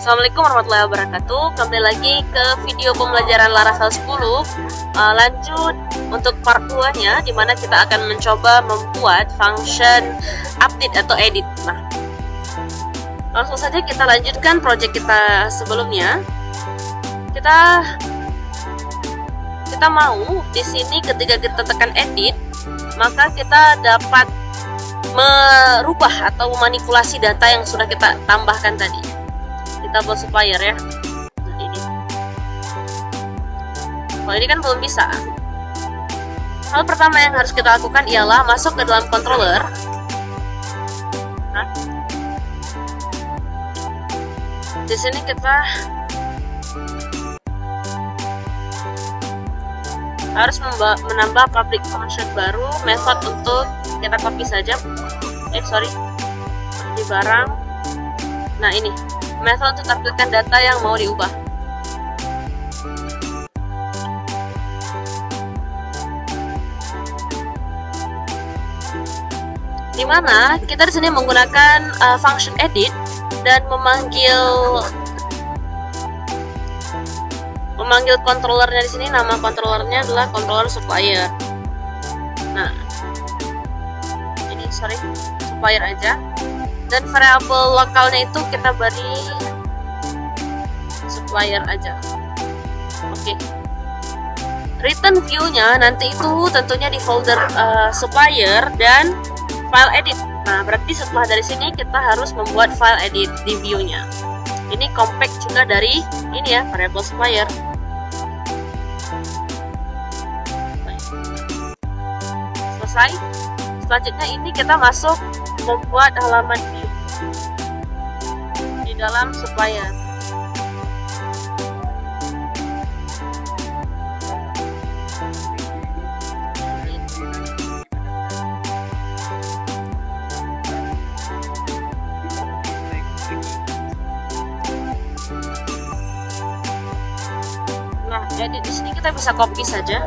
Assalamualaikum warahmatullahi wabarakatuh. Kembali lagi ke video pembelajaran Laravel 10. Lanjut untuk part 2-nya, dimana kita akan mencoba membuat function update atau edit. Nah, langsung saja kita lanjutkan project kita sebelumnya. Kita mau di sini ketika kita tekan edit, maka kita dapat merubah atau memanipulasi data yang sudah kita tambahkan tadi. Kita buat supplier ya. Nah, ini. Kalau ini kan belum bisa. Hal pertama yang harus kita lakukan ialah masuk ke dalam controller. Nah, di sini kita harus menambah public function baru, method untuk kita copy saja. Di barang. Nah, ini method untuk tampilkan data yang mau diubah. Dimana kita di sini menggunakan function edit dan memanggil controllernya di sini. Nama controllernya adalah controller supplier. Nah, ini supplier aja. Dan variabel lokalnya itu kita beri supplier aja. Oke. Return view-nya nanti itu tentunya di folder supplier dan file edit. Nah, berarti setelah dari sini kita harus membuat file edit di view-nya. Ini compact juga dari ini ya, variabel supplier. Selesai. Selanjutnya ini kita masuk membuat halaman view di dalam supplier. Nah, edit di sini kita bisa copy saja.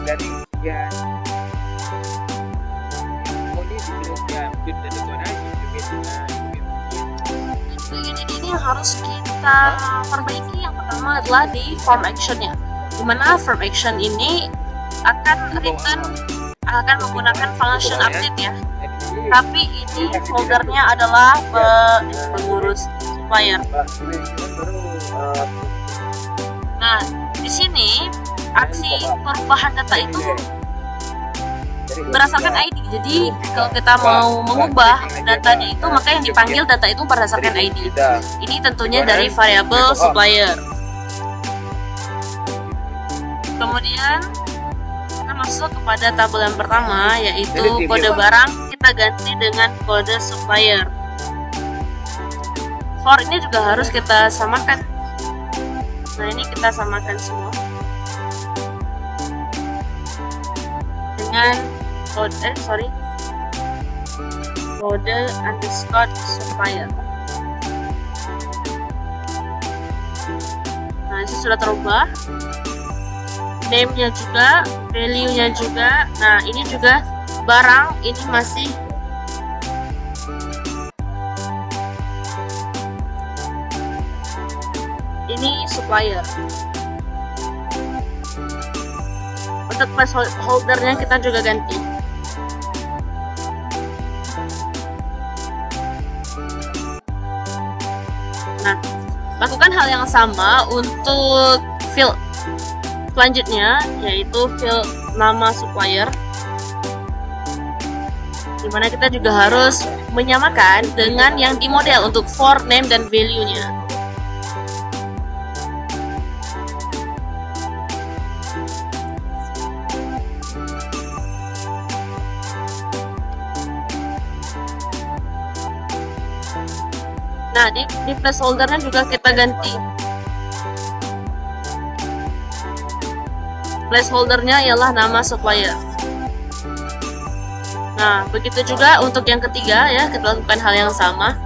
Dari ya ini yang harus kita perbaiki. Yang pertama adalah di form actionnya, dimana form action ini akan menggunakan function update ya, tapi ini foldernya adalah pengurus supplier. Nah, di sini aksi perubahan data itu berdasarkan ID. Jadi kalau kita mau mengubah datanya itu, maka yang dipanggil data itu berdasarkan ID. Ini tentunya dari variabel supplier. Kemudian kita masuk kepada tabel yang pertama, yaitu kode barang. Kita ganti dengan kode supplier. For ini juga harus kita samakan. Nah, ini kita samakan semua dengan kode underscore supplier. Nah, ini sudah terubah. Name-nya juga, value-nya juga. Nah, ini juga barang, ini masih ini supplier. Untuk placeholder-nya kita juga ganti. Nah, lakukan hal yang sama untuk field selanjutnya, yaitu field nama supplier, dimana kita juga harus menyamakan dengan yang di model untuk for, name, dan value-nya. Nah, di placeholder-nya juga kita ganti. Placeholder-nya ialah nama supplier. Nah, begitu juga untuk yang ketiga ya, kita lakukan hal yang sama.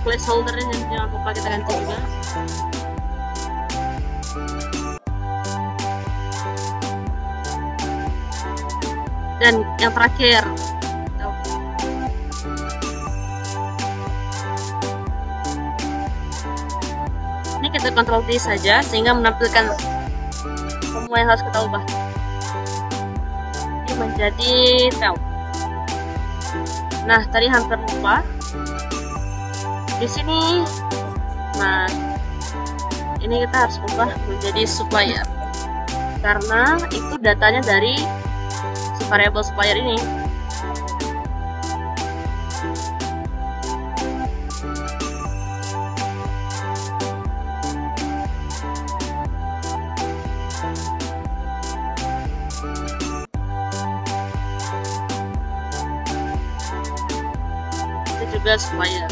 placeholdernya jangan lupa kita ganti juga. Dan yang terakhir, ini kita kontrol D saja sehingga menampilkan semua yang harus kita ubah. Ini menjadi tel. Nah, tadi hampir lupa. Di sini, nah, ini kita harus ubah menjadi supplier karena itu datanya dari variable supplier ini. Itu juga supplier.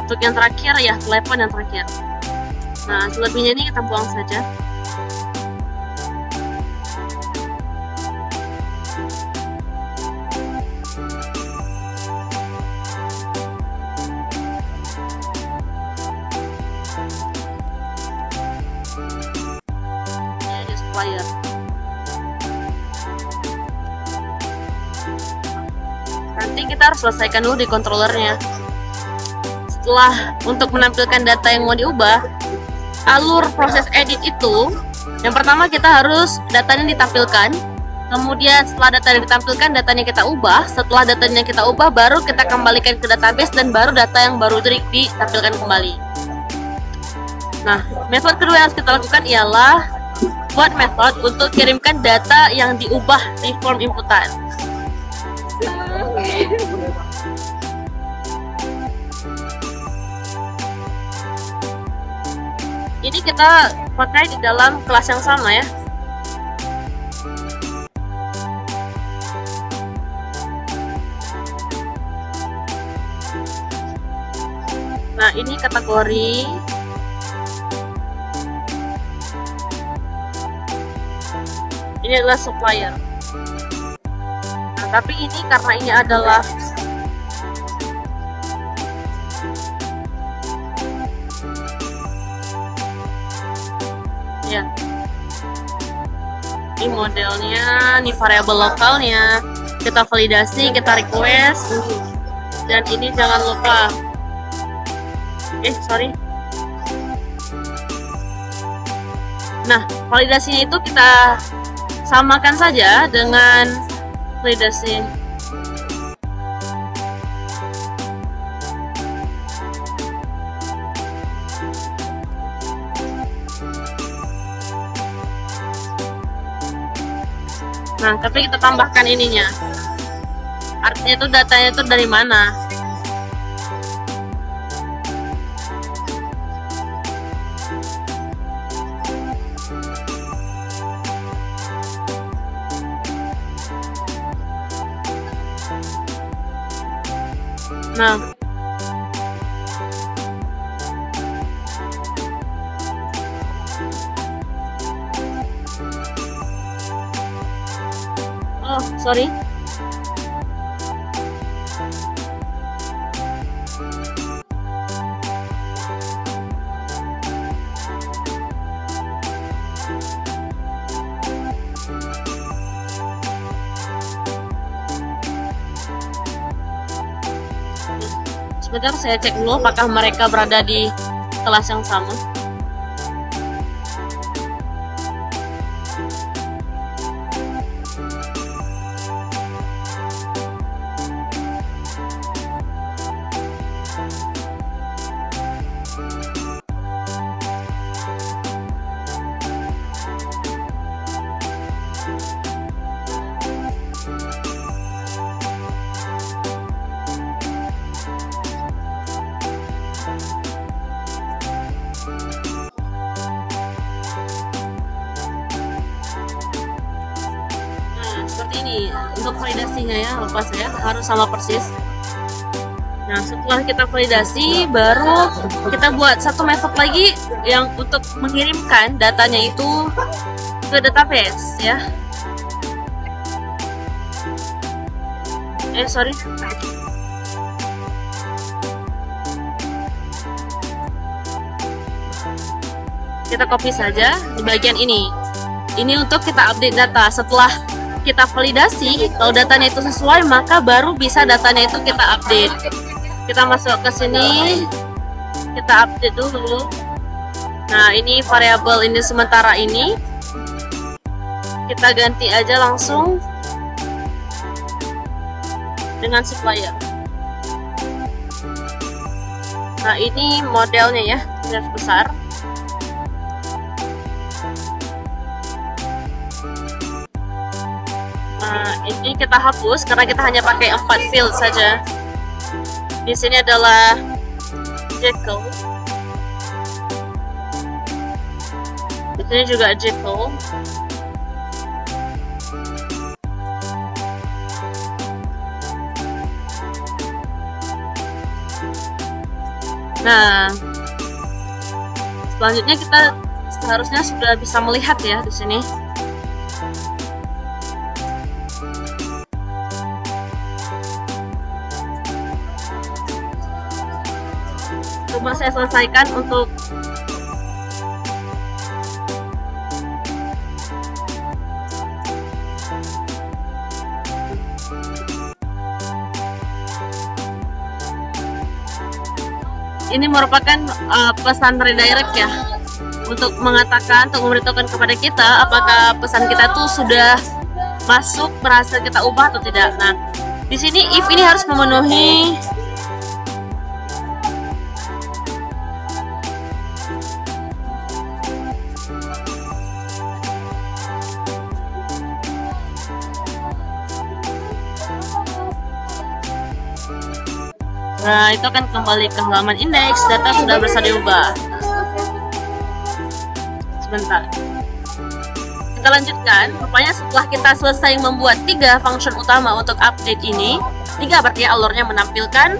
Untuk yang terakhir ya, telepon yang terakhir. Nah, selebihnya ini kita buang saja. Ini ada supplier. Nanti kita harus selesaikan dulu di controllernya. Setelah untuk menampilkan data yang mau diubah, alur proses edit itu, yang pertama kita harus datanya ditampilkan, kemudian setelah datanya ditampilkan, datanya kita ubah, setelah datanya kita ubah, baru kita kembalikan ke database, dan baru data yang baru itu ditampilkan kembali. Nah, metode kedua yang harus kita lakukan ialah buat metode untuk kirimkan data yang diubah di form inputan. Ini kita pakai di dalam kelas yang sama ya. Nah, ini kategori. Ini adalah supplier. Nah, tapi ini karena ini adalah ya, ini modelnya, ini variabel lokalnya, kita validasi, kita request, dan ini jangan lupa, sorry. Nah, validasinya itu kita samakan saja dengan validasi. Nah, tapi kita tambahkan ininya. Artinya itu datanya itu dari mana? Nah, oh, sorry. Sebentar, saya cek dulu apakah mereka berada di kelas yang sama. Seperti ini untuk validasinya ya, lepas ya, harus sama persis. Nah, setelah kita validasi, baru kita buat satu metode lagi yang untuk mengirimkan datanya itu ke database ya. Sorry. Kita copy saja di bagian ini. Ini untuk kita update data. Setelah kita validasi, kalau datanya itu sesuai, maka baru bisa datanya itu kita update. Kita masuk ke sini, kita update dulu. Nah, ini variabel ini sementara ini kita ganti aja langsung dengan supplier. Nah, ini modelnya ya, garis besar. Nah, ini kita hapus karena kita hanya pakai 4 field saja. Di sini adalah Jekyll. Di sini juga Jekyll. Nah, selanjutnya kita seharusnya sudah bisa melihat ya di sini. Coba saya selesaikan untuk ini merupakan pesan redirect ya, untuk mengatakan, untuk memberitahukan kepada kita apakah pesan kita tuh sudah masuk, berhasil kita ubah atau tidak. Nah, di sini if ini harus memenuhi Nah, itu akan kembali ke halaman indeks, data sudah bisa diubah. Sebentar. Kita lanjutkan. Rupanya setelah kita selesai membuat 3 function utama untuk update ini, 3 berarti alurnya menampilkan,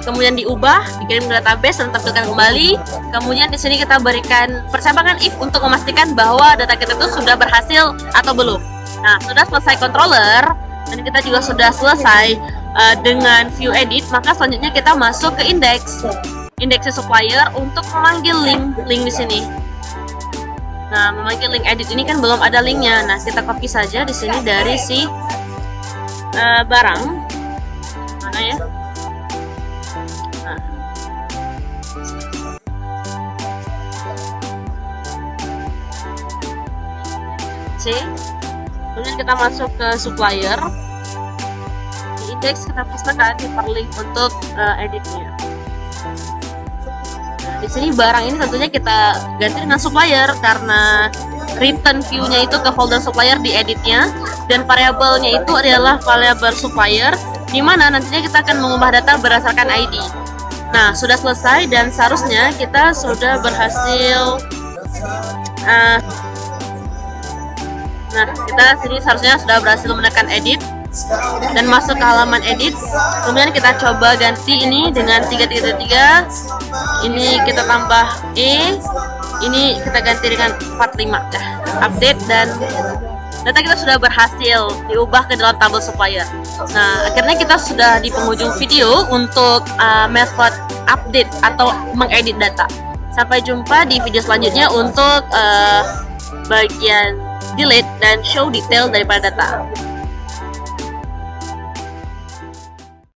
kemudian diubah, dikirim ke database dan tampilkan kembali. Kemudian di sini kita berikan persamaan if untuk memastikan bahwa data kita itu sudah berhasil atau belum. Nah, sudah selesai controller dan kita juga sudah selesai dengan view edit, maka selanjutnya kita masuk ke indeks supplier untuk memanggil link di sini. Nah, memanggil link edit ini kan belum ada linknya. Nah, kita copy saja di sini dari si barang mana ya? Nah. C. Kemudian kita masuk ke supplier. Indeks kita pastikan hyperlink untuk editnya. Nah, di sini barang ini tentunya kita ganti dengan supplier karena return view-nya itu ke folder supplier di editnya, dan variabelnya itu adalah variabel supplier, di mana nantinya kita akan mengubah data berdasarkan ID. Nah, sudah selesai dan seharusnya kita sudah berhasil. Nah, kita sini seharusnya sudah berhasil menekan edit dan masuk ke halaman edit. Kemudian kita coba ganti ini dengan 333. Ini kita tambah E. Ini kita ganti dengan 45 ya. Update dan data kita sudah berhasil diubah ke dalam tabel supplier. Nah, akhirnya kita sudah di penghujung video untuk method update atau mengedit data. Sampai jumpa di video selanjutnya untuk bagian delete dan show detail daripada data.